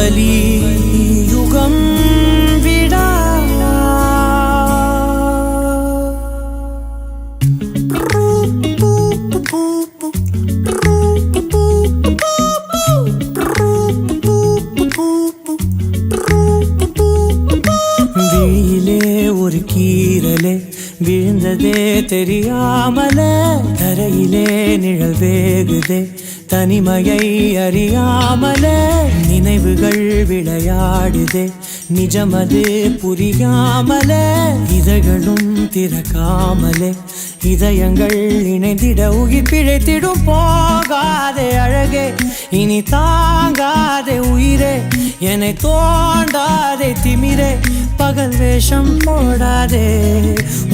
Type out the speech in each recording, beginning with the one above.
வலி யுகம் விடா விழியிலே ஒரு கீரலே விழுந்ததே தெரியாமலே தரையிலே நிழல் வேகுதே தனிமையை அறியாமலே நினைவுகள் விளையாடுதே நிஜமது புரியாமலே இதழ்களும் திறக்காமலே இதயங்கள் இணைந்திட உயிர் பிழைத்திடும் போகாதே அழகே இனி தாங்காதே உயிரே என்னை தோண்டாதே திமிரே பகல் வேஷம் போடாதே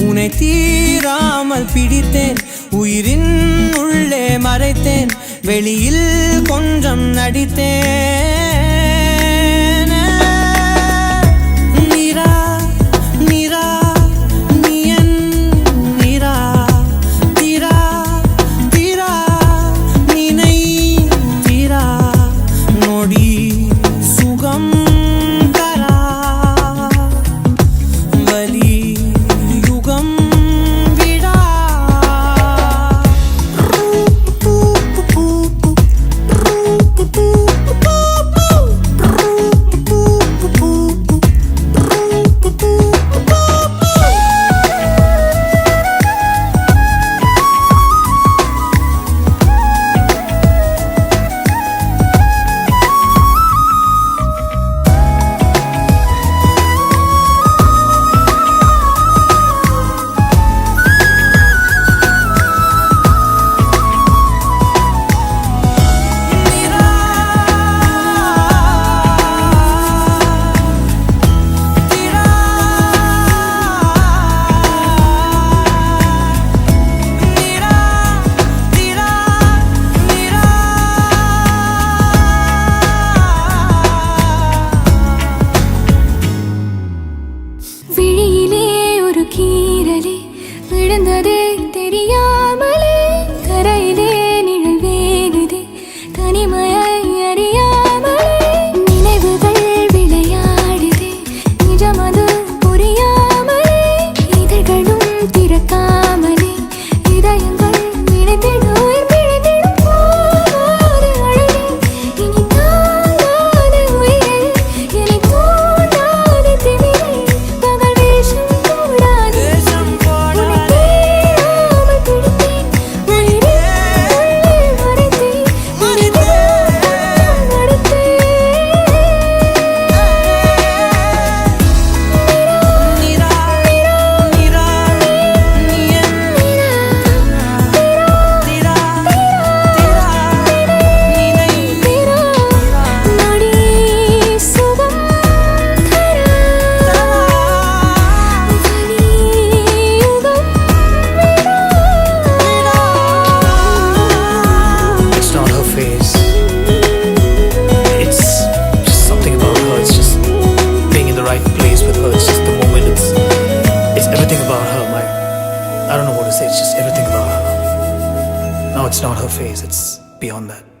உன்னை தீராமல் பிடித்தேன் உயிரின் உள்ளே மறைத்தேன் வெளியில் கொஞ்சம் நடித்தேன் நிரா நிரா நீயன் நிரா தீரா தீரா நினை தீரா நொடி சுகம் தரா வலி யுகம் விழுந்ததே தெரியாமலே கரையிலே நிழல் வேகுதே தனிமையை அறியாமலே நினைவுகள் விளையாடுதே நிஜமது புரியாமலே இதழ்களும் திறக்காமலே இதயங்கள் விளைந்திடும் உயிர் பிழைத்திடும் போகாதே அழகே இனி தாங்காதே உயிரே என்னை தோண்டாதே திமிரே பகல் வேஷம் போடாதே I don't know what to say, it's just everything about her. No, it's not her face, it's beyond that.